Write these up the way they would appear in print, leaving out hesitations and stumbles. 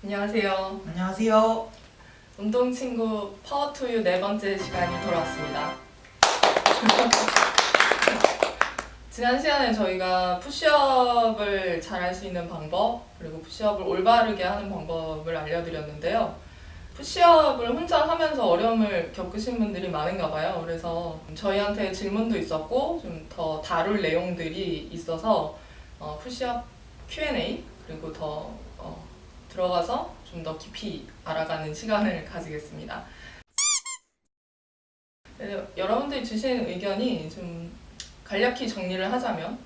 안녕하세요. 안녕하세요. 운동친구 파워투유 네 번째 시간이 돌아왔습니다. 지난 시간에 저희가 푸시업을 잘 할 수 있는 방법, 그리고 푸시업을 올바르게 하는 방법을 알려드렸는데요. 푸시업을 혼자 하면서 어려움을 겪으신 분들이 많은가 봐요. 그래서 저희한테 질문도 있었고 좀 더 다룰 내용들이 있어서 푸시업 Q&A 그리고 더 들어가서 좀 더 깊이 알아가는 시간을 가지겠습니다. 여러분들이 주신 의견이 좀 간략히 정리를 하자면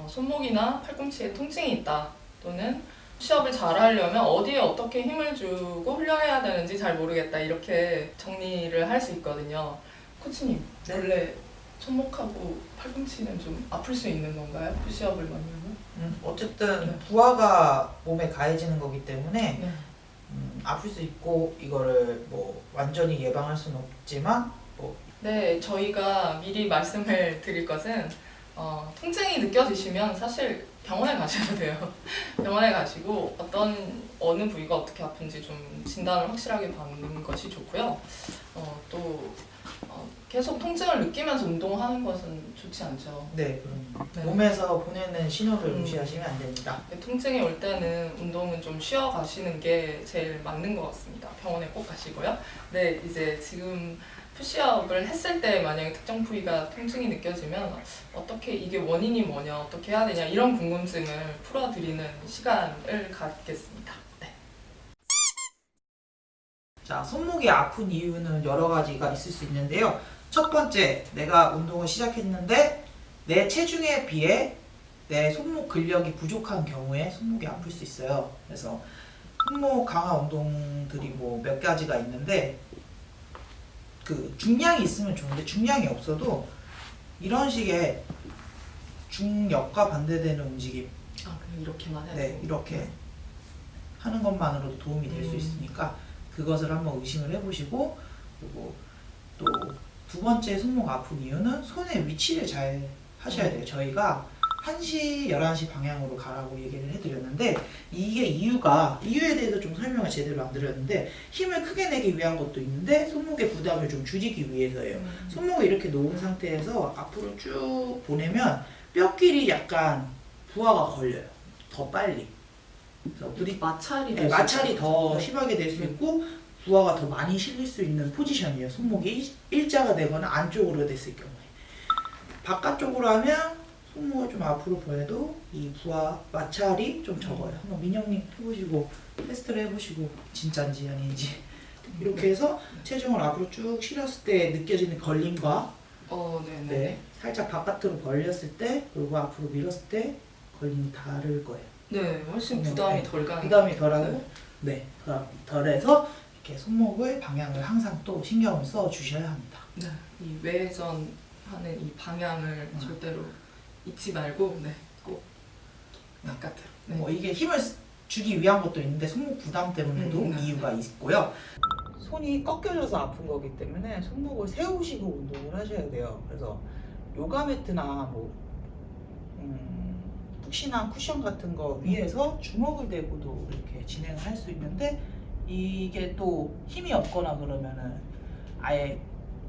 손목이나 팔꿈치에 통증이 있다, 또는 푸시업을 잘 하려면 어디에 어떻게 힘을 주고 훈련해야 되는지 잘 모르겠다, 이렇게 정리를 할 수 있거든요. 코치님, 네. 원래 손목하고 팔꿈치는 좀 아플 수 있는 건가요? 푸시업을 많이 하면? 어쨌든 네. 부하가 몸에 가해지는 거기 때문에 네. 아플 수 있고 이거를 뭐 완전히 예방할 수는 없지만 네, 저희가 미리 말씀을 드릴 것은 통증이 느껴지시면 사실 병원에 가셔야 돼요. 병원에 가시고 어느 부위가 어떻게 아픈지 좀 진단을 확실하게 받는 것이 좋고요. 또 계속 통증을 느끼면서 운동하는 것은 좋지 않죠. 네, 그럼 네. 몸에서 보내는 신호를 무시하시면 안 됩니다. 통증이 올 때는 운동은 좀 쉬어 가시는 게 제일 맞는 것 같습니다. 병원에 꼭 가시고요. 네, 이제 지금 푸시업을 했을 때 만약에 특정 부위가 통증이 느껴지면 어떻게 이게 원인이 뭐냐, 어떻게 해야 되냐, 이런 궁금증을 풀어드리는 시간을 갖겠습니다. 네. 자, 손목이 아픈 이유는 여러 가지가 있을 수 있는데요. 첫 번째, 내가 운동을 시작했는데 내 체중에 비해 내 손목 근력이 부족한 경우에 손목이 아플 수 있어요. 그래서 손목 강화 운동들이 뭐 몇 가지가 있는데, 그 중량이 있으면 좋은데 중량이 없어도 이런 식의 중력과 반대되는 움직임, 그냥 이렇게만 해도. 네, 이렇게 하는 것만으로도 도움이 될 수 있으니까 그것을 한번 의심을 해보시고, 그리고 또 두 번째 손목 아픈 이유는 손의 위치를 잘 하셔야 돼요. 저희가 1시, 11시 방향으로 가라고 얘기를 해드렸는데, 이게 이유에 대해서 좀 설명을 제대로 안 드렸는데, 힘을 크게 내기 위한 것도 있는데 손목의 부담을 좀 줄이기 위해서예요. 손목을 이렇게 놓은 상태에서 앞으로 쭉 보내면 뼈끼리 약간 부하가 걸려요. 더 빨리. 그래서 마찰이 네, 마찰이 더 네. 심하게 될 수 있고 부하가 더 많이 실릴 수 있는 포지션이에요. 손목이 일자가 되거나 안쪽으로 됐을 경우에. 바깥쪽으로 하면 손목을 좀 앞으로 보내도 이 부하 마찰이 좀 적어요. 한번 민영님 해보시고 테스트를 해보시고 진짜인지 아닌지 이렇게 해서 체중을 앞으로 쭉 실었을 때 느껴지는 걸림과 네네. 네, 살짝 바깥으로 벌렸을 때 그리고 앞으로 밀었을 때 걸림이 다를 거예요. 네, 훨씬 부담이 네. 덜 가는. 부담이 덜하고 네, 덜해서 이렇게 손목을 방향을 항상 또 신경을 써 주셔야 합니다. 네, 이 외회전하는 이 방향을 절대로 잊지 말고, 네, 꼭 바깥으로. 네. 뭐 이게 힘을 주기 위한 것도 있는데 손목 부담 때문에도 네. 이유가 있고요. 손이 꺾여져서 아픈 거기 때문에 손목을 세우시고 운동을 하셔야 돼요. 그래서 요가 매트나 뭐 푹신한 쿠션 같은 거 위에서 주먹을 대고도 이렇게 진행을 할 수 있는데, 이게 또 힘이 없거나 그러면은 아예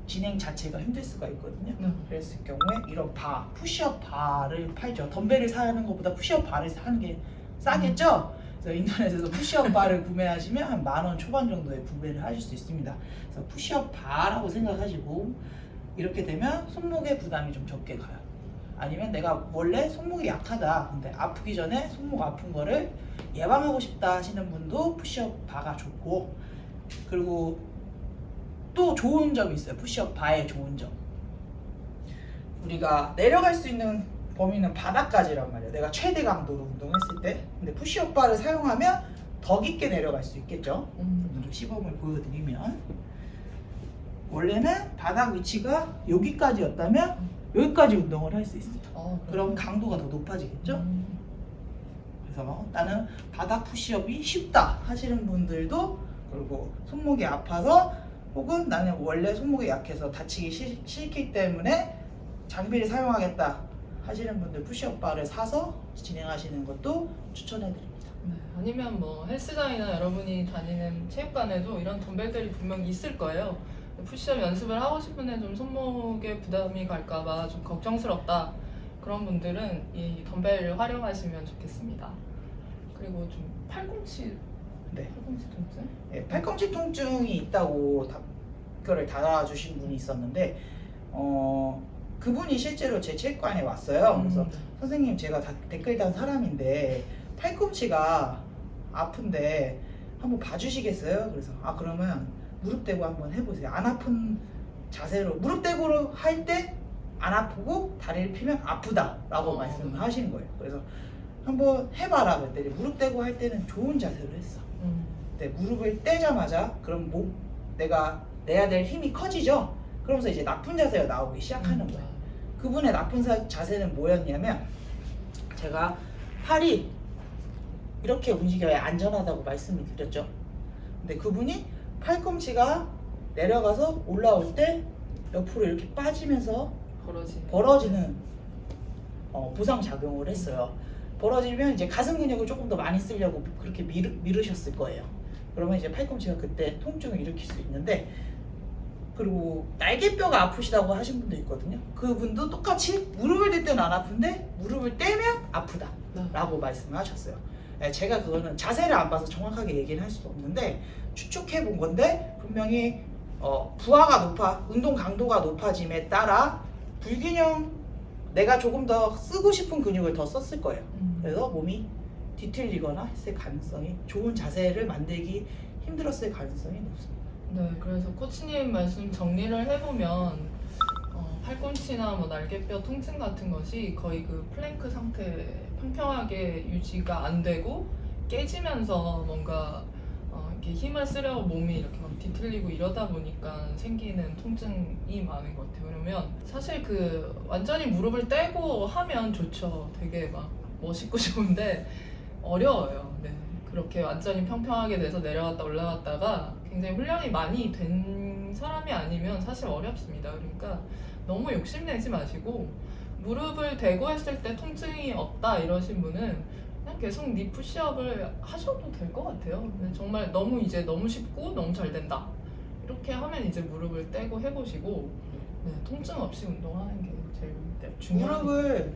진행 자체가 힘들 수가 있거든요. 그랬을 경우에 이런 푸시업 바를 팔죠. 덤벨을 사는 것보다 푸시업 바를 사는 게 싸겠죠? 그래서 인터넷에서 푸시업 바를 구매하시면 한 10,000원 초반 정도에 구매를 하실 수 있습니다. 그래서 푸시업 바라고 생각하시고 이렇게 되면 손목의 부담이 좀 적게 가요. 아니면 내가 원래 손목이 약하다, 근데 아프기 전에 손목 아픈 거를 예방하고 싶다 하시는 분도 푸시업 바가 좋고, 그리고 또 좋은 점이 있어요. 푸시업 바의 좋은 점, 우리가 내려갈 수 있는 범위는 바닥까지란 말이에요. 내가 최대 강도로 운동했을 때. 근데 푸시업 바를 사용하면 더 깊게 내려갈 수 있겠죠. 시범을 보여드리면, 원래는 바닥 위치가 여기까지였다면 여기까지 운동을 할 수 있어요. 그럼 강도가 더 높아지겠죠. 그래서 나는 바닥 푸시업이 쉽다 하시는 분들도, 그리고 손목이 아파서 혹은 나는 원래 손목이 약해서 다치기 싫기 때문에 장비를 사용하겠다 하시는 분들 푸시업 바를 사서 진행하시는 것도 추천해 드립니다. 네, 아니면 뭐 헬스장이나 여러분이 다니는 체육관에도 이런 덤벨들이 분명히 있을 거예요. 푸시업 연습을 하고 싶은데 좀 손목에 부담이 갈까봐 좀 걱정스럽다. 그런 분들은 이 덤벨을 활용하시면 좋겠습니다. 그리고 좀 팔꿈치, 네. 팔꿈치 통증? 네, 팔꿈치 통증이 있다고 댓글을 달아주신 분이 있었는데 그분이 실제로 제 체육관에 왔어요. 그래서 선생님 제가 댓글 단 사람인데 팔꿈치가 아픈데 한번 봐주시겠어요? 그래서 그러면 무릎 대고 한번 해보세요. 안 아픈 자세로 무릎 대고로 할 때 안 아프고 다리를 펴면 아프다라고 말씀을 하신 거예요. 그래서 한번 해봐라 그랬더니 무릎 대고 할 때는 좋은 자세로 했어. 근데 무릎을 떼자마자 그럼 내가 내야 될 힘이 커지죠? 그러면서 이제 나쁜 자세가 나오기 시작하는 거예요. 그분의 나쁜 자세는 뭐였냐면 제가 팔이 이렇게 움직여야 안전하다고 말씀을 드렸죠. 근데 그분이 팔꿈치가 내려가서 올라올 때 옆으로 이렇게 빠지면서 벌어지는 부상작용을 했어요. 벌어지면 이제 가슴 근육을 조금 더 많이 쓰려고 그렇게 미루셨을 거예요. 그러면 이제 팔꿈치가 그때 통증을 일으킬 수 있는데, 그리고 날개뼈가 아프시다고 하신 분도 있거든요. 그분도 똑같이 무릎을 댈 때는 안 아픈데 무릎을 떼면 아프다 라고 말씀을 하셨어요. 제가 그거는 자세를 안 봐서 정확하게 얘기는 할 수도 없는데 추측해 본 건데, 분명히 부하가 운동 강도가 높아짐에 따라 불균형, 내가 조금 더 쓰고 싶은 근육을 더 썼을 거예요. 그래서 몸이 뒤틀리거나 했을 가능성이, 좋은 자세를 만들기 힘들었을 가능성이 높습니다. 네, 그래서 코치님 말씀 정리를 해보면 팔꿈치나 뭐 날개뼈 통증 같은 것이 거의 그 플랭크 상태 평평하게 유지가 안 되고 깨지면서 뭔가 이렇게 힘을 쓰려고 몸이 이렇게 막 뒤틀리고 이러다 보니까 생기는 통증이 많은 것 같아요. 그러면 사실 그 완전히 무릎을 떼고 하면 좋죠. 되게 막 멋있고 좋은데 어려워요. 네. 그렇게 완전히 평평하게 돼서 내려갔다 올라갔다가 굉장히 훈련이 많이 된 사람이 아니면 사실 어렵습니다. 그러니까 너무 욕심내지 마시고, 무릎을 대고 했을 때 통증이 없다 이러신 분은 그냥 계속 니 푸시업을 하셔도 될 것 같아요. 근데 정말 너무 쉽고 너무 잘 된다 이렇게 하면 이제 무릎을 떼고 해보시고, 네, 통증 없이 운동하는 게 제일 중요해요.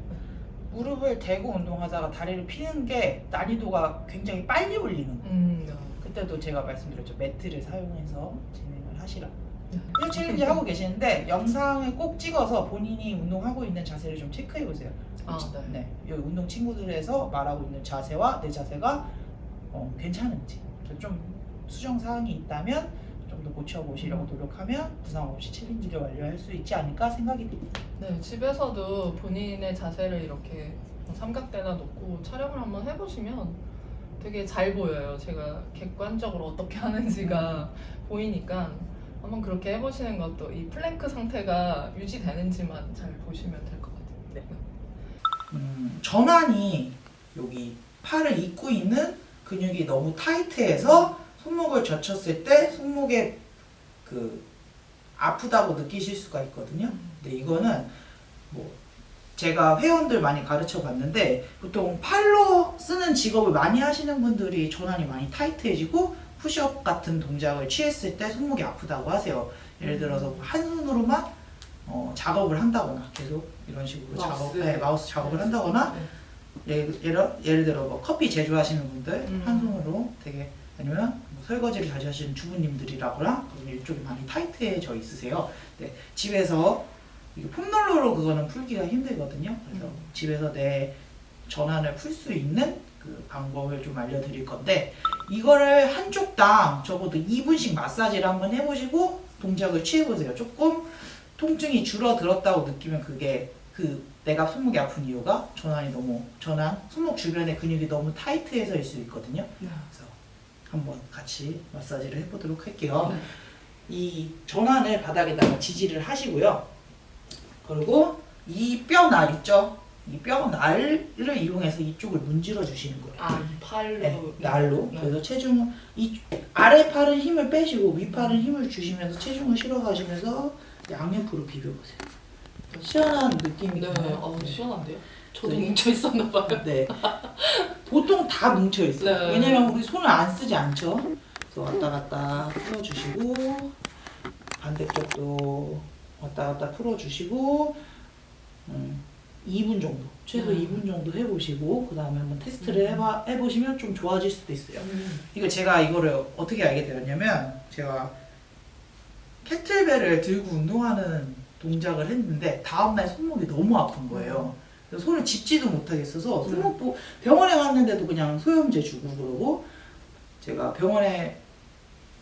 무릎을 대고 운동하다가 다리를 피는 게 난이도가 굉장히 빨리 올리는 거예요. 그때도 제가 말씀드렸죠. 매트를 사용해서 진행을 하시라. 힐 챌린지 하고 계시는데 영상을 꼭 찍어서 본인이 운동하고 있는 자세를 좀 체크해 보세요. 네. 여기 운동 친구들에서 말하고 있는 자세와 내 자세가 괜찮은지, 좀 수정 사항이 있다면 좀 더 고쳐보시려고 노력하면 부상 없이 챌린지를 완료할 수 있지 않을까 생각이 듭니다. 네, 집에서도 본인의 자세를 이렇게 삼각대나 놓고 촬영을 한번 해보시면 되게 잘 보여요. 제가 객관적으로 어떻게 하는지가 보이니까 한번 그렇게 해보시는 것도, 이 플랭크 상태가 유지되는지만 잘 보시면 될 것 같아요. 네. 전환이 여기 팔을 잇고 있는 근육이 너무 타이트해서 손목을 젖혔을 때 손목에 아프다고 느끼실 수가 있거든요. 근데 이거는 뭐 제가 회원들 많이 가르쳐 봤는데, 보통 팔로 쓰는 직업을 많이 하시는 분들이 전환이 많이 타이트해지고 푸시업 같은 동작을 취했을 때 손목이 아프다고 하세요. 예를 들어서 한 손으로만 작업을 한다거나 계속 이런 식으로 마우스 작업을 한다거나, 예를 들어 뭐 커피 제조하시는 분들 한 손으로 되게, 아니면 뭐 설거지를 자주 하시는 주부님들이라거나 그러면 이쪽이 많이 타이트해져 있으세요. 네, 집에서 폼롤러로 그거는 풀기가 힘들거든요. 그래서 집에서 내 전환을 풀 수 있는 그 방법을 좀 알려드릴 건데, 이거를 한쪽당 적어도 2분씩 마사지를 한번 해보시고 동작을 취해보세요. 조금 통증이 줄어들었다고 느끼면 그게 내가 손목이 아픈 이유가 손목 주변의 근육이 너무 타이트해서일 수 있거든요. 그래서 한번 같이 마사지를 해보도록 할게요. 이 전환을 바닥에다가 지지를 하시고요. 그리고 이 뼈날 있죠? 이 뼈날을 이용해서 이쪽을 문질러 주시는 거예요. 이 팔로? 네, 날로. 그래서 체중을, 아래 팔은 힘을 빼시고 위 팔은 힘을 주시면서 체중을 실어가시면서 양옆으로 비벼보세요. 시원한 느낌이 네, 시원한데요? 저도 뭉쳐 있었나 봐요. 네. 보통 다 뭉쳐 있어요. 네. 왜냐면 우리 손을 안 쓰지 않죠. 그래서 왔다 갔다 풀어주시고 반대쪽도 왔다 갔다 풀어주시고 2분 정도, 최소 2분 정도 해보시고 그 다음에 한번 테스트를 해보시면 좀 좋아질 수도 있어요. 이거 제가 이거를 어떻게 알게 되었냐면 제가 캐틀벨을 들고 운동하는 동작을 했는데 다음날 손목이 너무 아픈 거예요. 그래서 손을 짚지도 못하겠어서 손목 병원에 갔는데도 그냥 소염제 주고 그러고 제가 병원에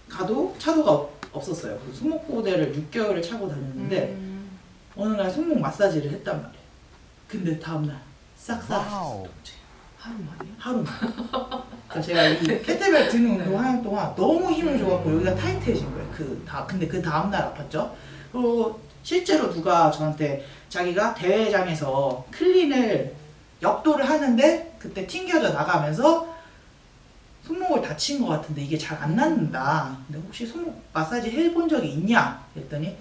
가도 차도가 없었어요. 그래서 손목보호대를 6개월을 차고 다녔는데 어느 날 손목 마사지를 했단 말이에요. 근데 다음날 싹 사라졌어요. 하루 만에? 하루 만에. 그러니까 제가 이 캐틀벨 드는 운동 하는 동안 너무 힘을 줘갖고 여기가 타이트해진 거예요. 근데 그 다음날 아팠죠. 그리고 실제로 누가 저한테 자기가 대회장에서 클린을 역도를 하는데 그때 튕겨져 나가면서 손목을 다친 것 같은데 이게 잘 안 낫는다. 근데 혹시 손목 마사지 해본 적이 있냐? 그랬더니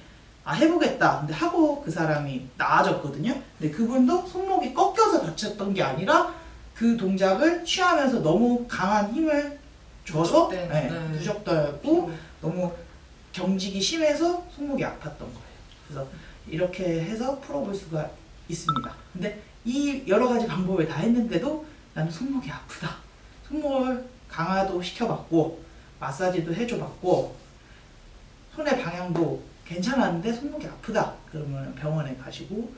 해보겠다. 근데 하고 그 사람이 나아졌거든요. 근데 그분도 손목이 꺾여서 다쳤던 게 아니라 그 동작을 취하면서 너무 강한 힘을 줘서 누적되고 너무 경직이 심해서 손목이 아팠던 거예요. 그래서 이렇게 해서 풀어볼 수가 있습니다. 근데 이 여러 가지 방법을 다 했는데도 나는 손목이 아프다. 손목을 강화도 시켜봤고 마사지도 해줘봤고 손의 방향도 괜찮았는데 손목이 아프다. 그러면 병원에 가시고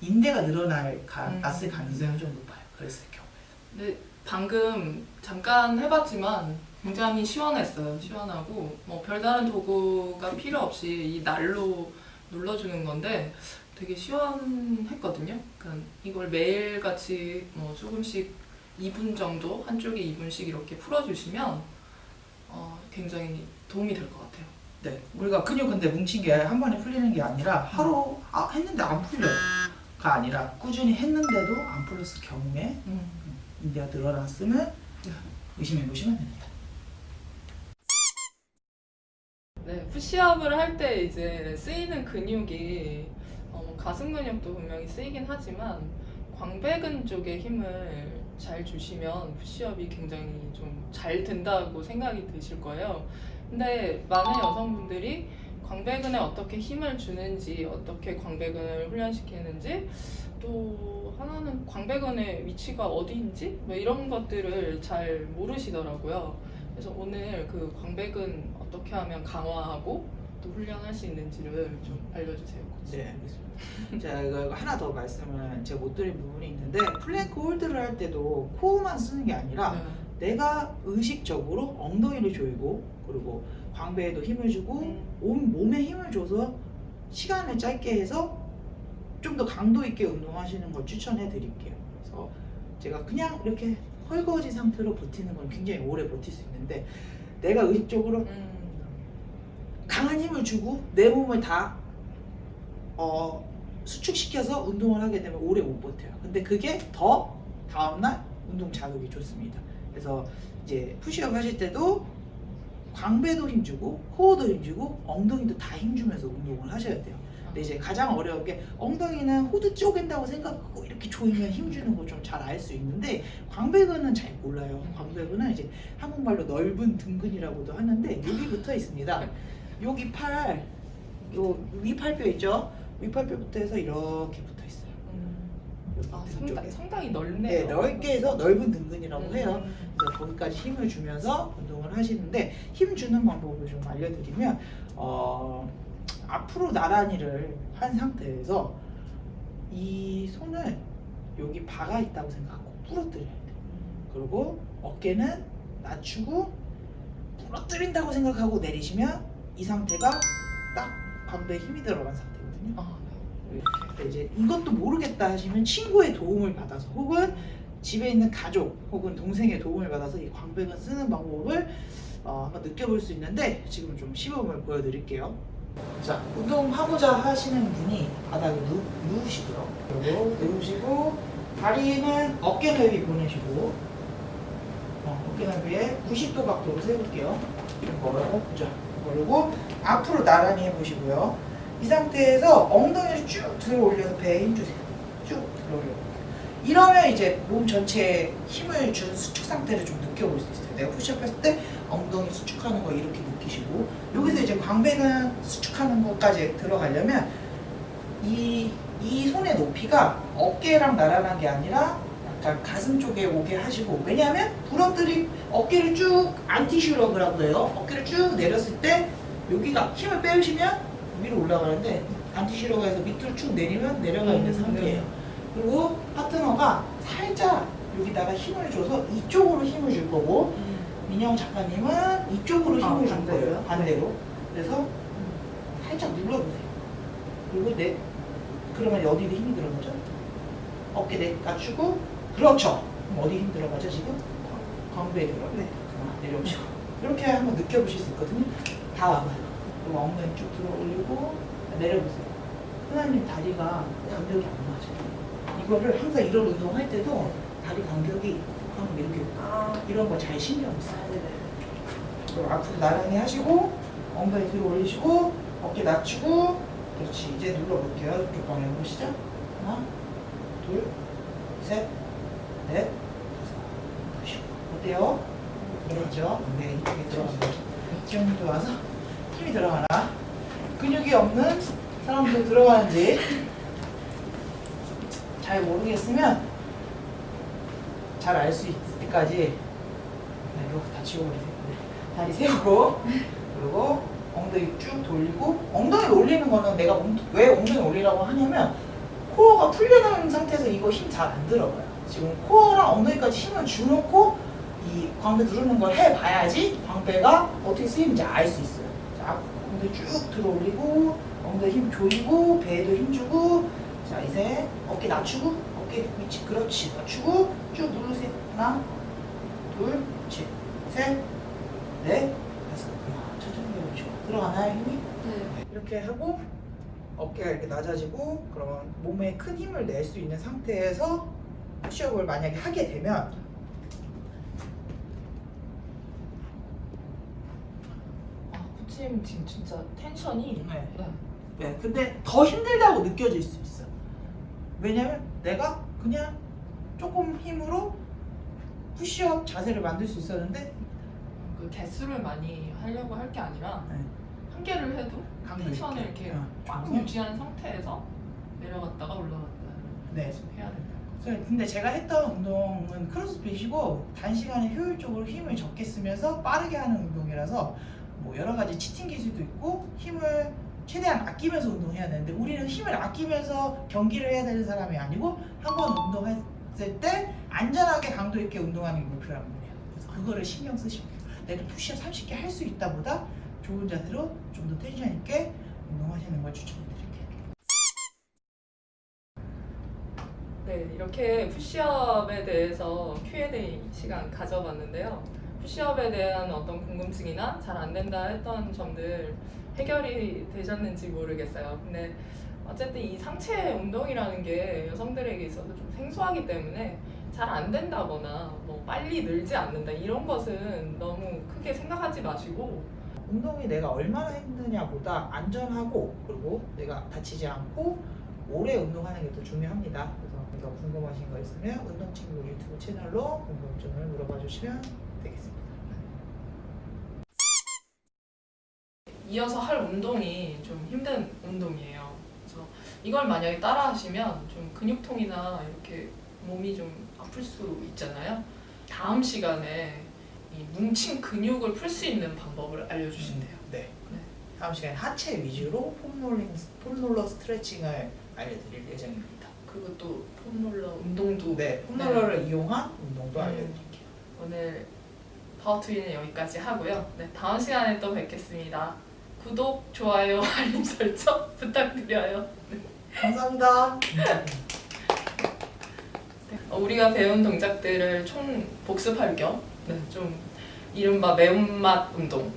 인대가 났을 가능성이 좀 높아요. 그랬을 경우에. 네, 방금 잠깐 해봤지만 굉장히 시원했어요. 시원하고 뭐 별다른 도구가 필요 없이 이 날로 눌러주는 건데 되게 시원했거든요. 그러니까 이걸 매일같이 뭐 조금씩 2분 정도 한쪽에 2분씩 이렇게 풀어주시면 굉장히 도움이 될 것 같아요. 네, 우리가 근육 근데 뭉친 게 한 번에 풀리는 게 아니라 하루 했는데 안 풀려가 아니라 꾸준히 했는데도 안 풀렸을 경우에 인대가 늘어났으면 의심해 보시면 됩니다. 네, 푸시업을 할 때 이제 쓰이는 근육이 가슴 근육도 분명히 쓰이긴 하지만 광배근 쪽에 힘을 잘 주시면 푸시업이 굉장히 좀 잘 된다고 생각이 드실 거예요. 근데 많은 여성분들이 광배근에 어떻게 힘을 주는지, 어떻게 광배근을 훈련시키는지, 또 하나는 광배근의 위치가 어디인지 뭐 이런 것들을 잘 모르시더라고요. 그래서 오늘 그 광배근 어떻게 하면 강화하고 또 훈련할 수 있는지를 좀 알려주세요. 네, 알겠습니다. 제가 이거 하나 더 말씀을 제가 못 드린 부분이 있는데 플랭크 홀드를 할 때도 코어만 쓰는 게 아니라 내가 의식적으로 엉덩이를 조이고 그리고 광배에도 힘을 주고 온 몸에 힘을 줘서 시간을 짧게 해서 좀 더 강도 있게 운동하시는 걸 추천해 드릴게요. 그래서 제가 그냥 이렇게 헐거워진 상태로 버티는 건 굉장히 오래 버틸 수 있는데 내가 의식적으로 강한 힘을 주고 내 몸을 다 수축시켜서 운동을 하게 되면 오래 못 버텨요. 근데 그게 더 다음날 운동 자극이 좋습니다. 그래서 이제 푸시업 하실 때도 광배도 힘주고 코어도 힘주고 엉덩이도 다 힘주면서 운동을 하셔야 돼요. 근데 이제 가장 어려운 게 엉덩이는 호드 쪼갠다고 생각하고 이렇게 조이면 힘주는 거 좀 잘 알 수 있는데 광배근은 잘 몰라요. 광배근은 이제 한국말로 넓은 등근이라고도 하는데 여기 붙어 있습니다. 여기 팔, 요 위팔뼈 있죠? 위팔뼈부터 해서 이렇게 붙어 있어요. 상당히 넓네요. 네, 넓게 해서 넓은 등근이라고 해요. 그래서 거기까지 힘을 주면서 운동을 하시는데 힘 주는 방법을 좀 알려드리면 앞으로 나란히를 한 상태에서 이 손을 여기 박아 있다고 생각하고 부러뜨려야 돼요. 그리고 어깨는 낮추고 부러뜨린다고 생각하고 내리시면 이 상태가 딱 광배에 힘이 들어간 상태거든요. 근데 이제 이것도 모르겠다 하시면 친구의 도움을 받아서 혹은 집에 있는 가족 혹은 동생의 도움을 받아서 이 광배근 쓰는 방법을 한번 느껴볼 수 있는데 지금 좀 시범을 보여드릴게요. 자, 운동하고자 하시는 분이 바닥에 누우시고요. 그리고 누우시고 다리는 어깨 넓이 보내시고 어깨 넓이에 90도 각도로 세울게요. 좀 그죠? 그리고 앞으로 나란히 해보시고요. 이 상태에서 엉덩이를 쭉 들어 올려서 배에 힘주세요. 쭉. 들어오려고. 이러면 이제 몸 전체에 힘을 주는 수축 상태를 좀 느껴볼 수 있어요. 내가 푸시업 했을 때 엉덩이 수축하는 거 이렇게 느끼시고, 여기서 이제 광배근 수축하는 것까지 들어가려면 이 손의 높이가 어깨랑 나란한 게 아니라 약간 가슴 쪽에 오게 하시고, 왜냐하면 부러뜨린 어깨를 쭉 안티슈러그라고 해요. 어깨를 쭉 내렸을 때 여기가 힘을 빼시면 위로 올라가는데, 안티슈러그에서 밑으로 쭉 내리면 내려가 있는 상태예요. 그리고 파트너가 살짝 여기다가 힘을 줘서 이쪽으로 힘을 줄 거고, 민영 작가님은 이쪽으로 힘을 줄 거예요. 반대로. 그래서 살짝 눌러보세요. 그리고 그러면 어디에 힘이 들어가죠? 어깨 낮추고, 그렇죠. 그럼 어디 힘 들어가죠 지금? 광배에 들어가요. 네. 내려오시고. 이렇게 한번 느껴보실 수 있거든요. 다 와봐요. 그리고 엉덩이 쭉 들어 올리고 내려보세요. 하나님 다리가 간격이 안 맞아요. 이거를 항상 이런 운동할 때도 다리 간격이 방금 이렇게 이런 거 잘 신경 써요. 그리고 앞으로 나란히 하시고, 엉덩이 들어 올리시고, 어깨 낮추고. 그렇지. 이제 눌러볼게요. 이쪽 방향 보시죠. 하나, 둘, 셋, 넷, 다섯, 여섯. 어때요? 그렇죠? 네, 이쪽에 들어간다. 지원님도 와서 힘이 들어가나? 근육이 없는 사람도 들어가는지 잘 모르겠으면 잘 알 수 있을 때까지 이거 다 지워버리세요. 다리 세우고, 그리고 엉덩이 쭉 돌리고. 엉덩이를 올리는 거는 내가 왜 엉덩이 올리라고 하냐면, 코어가 풀려나온 상태에서 이거 힘 잘 안 들어가요. 지금 코어랑 엉덩이까지 힘을 주놓고 이 광배 누르는 걸 해봐야지 광배가 어떻게 쓰이는지 알 수 있어요. 자, 엉덩이 쭉 들어 올리고, 엉덩이 힘 조이고, 배에도 힘 주고. 자, 이제 어깨 낮추고, 어깨 위치, 그렇지. 낮추고 쭉 누르세요. 하나, 둘, 셋, 넷, 다섯. 천천히 해보시고. 들어가나요, 힘이? 네. 이렇게 하고 어깨가 이렇게 낮아지고, 그러면 몸에 큰 힘을 낼 수 있는 상태에서 푸시업을 만약에 하게 되면, 코치님 지금 진짜 텐션이. 네. 네. 네, 근데 더 힘들다고 느껴질 수 있어. 왜냐면 내가 그냥 조금 힘으로 푸시업 자세를 만들 수 있었는데, 그 개수를 많이 하려고 할 게 아니라 네. 한 개를 해도 강도 텐션을 있게. 이렇게 쫙 그래서 유지한 상태에서 내려갔다가 올라갔다 네. 계속 해야 된다. 근데 제가 했던 운동은 크로스핏이고, 단시간에 효율적으로 힘을 적게 쓰면서 빠르게 하는 운동이라서 뭐 여러 가지 치팅 기술도 있고, 힘을 최대한 아끼면서 운동해야 되는데, 우리는 힘을 아끼면서 경기를 해야 되는 사람이 아니고, 한 번 운동했을 때 안전하게 강도 있게 운동하는 게 목표란 말이에요. 그래서 그거를 신경 쓰시면 돼요. 내가 푸시업 30개 할 수 있다 보다 좋은 자세로 좀 더 텐션 있게 운동하시는 걸 추천해드릴게요. 네, 이렇게 푸시업에 대해서 Q&A 시간 가져봤는데요. 푸시업에 대한 어떤 궁금증이나 잘 안 된다 했던 점들 해결이 되셨는지 모르겠어요. 근데 어쨌든 이 상체 운동이라는 게 여성들에게 있어서 좀 생소하기 때문에 잘 안 된다거나 뭐 빨리 늘지 않는다 이런 것은 너무 크게 생각하지 마시고, 운동이 내가 얼마나 힘드냐보다 안전하고, 그리고 내가 다치지 않고 오래 운동하는 게 더 중요합니다. 그래서 궁금하신 거 있으면 운동친구 유튜브 채널로 궁금증을 물어봐 주시면 되겠습니다. 이어서 할 운동이 좀 힘든 운동이에요. 그래서 이걸 만약에 따라 하시면 좀 근육통이나 이렇게 몸이 좀 아플 수 있잖아요. 다음 시간에 이 뭉친 근육을 풀 수 있는 방법을 알려주신대요. 네. 다음 시간에 하체 위주로 폼롤러 스트레칭을 알려드릴 예정입니다. 그리고 또 폼롤러 운동도. 네, 폼롤러를 이용한 운동도 알려드릴게요. 오늘 파워투이는 여기까지 하고요. 네, 다음 시간에 또 뵙겠습니다. 구독, 좋아요, 알림 설정 부탁드려요. 감사합니다. 우리가 배운 동작들을 총 복습할 겸 좀 이른바 매운맛 운동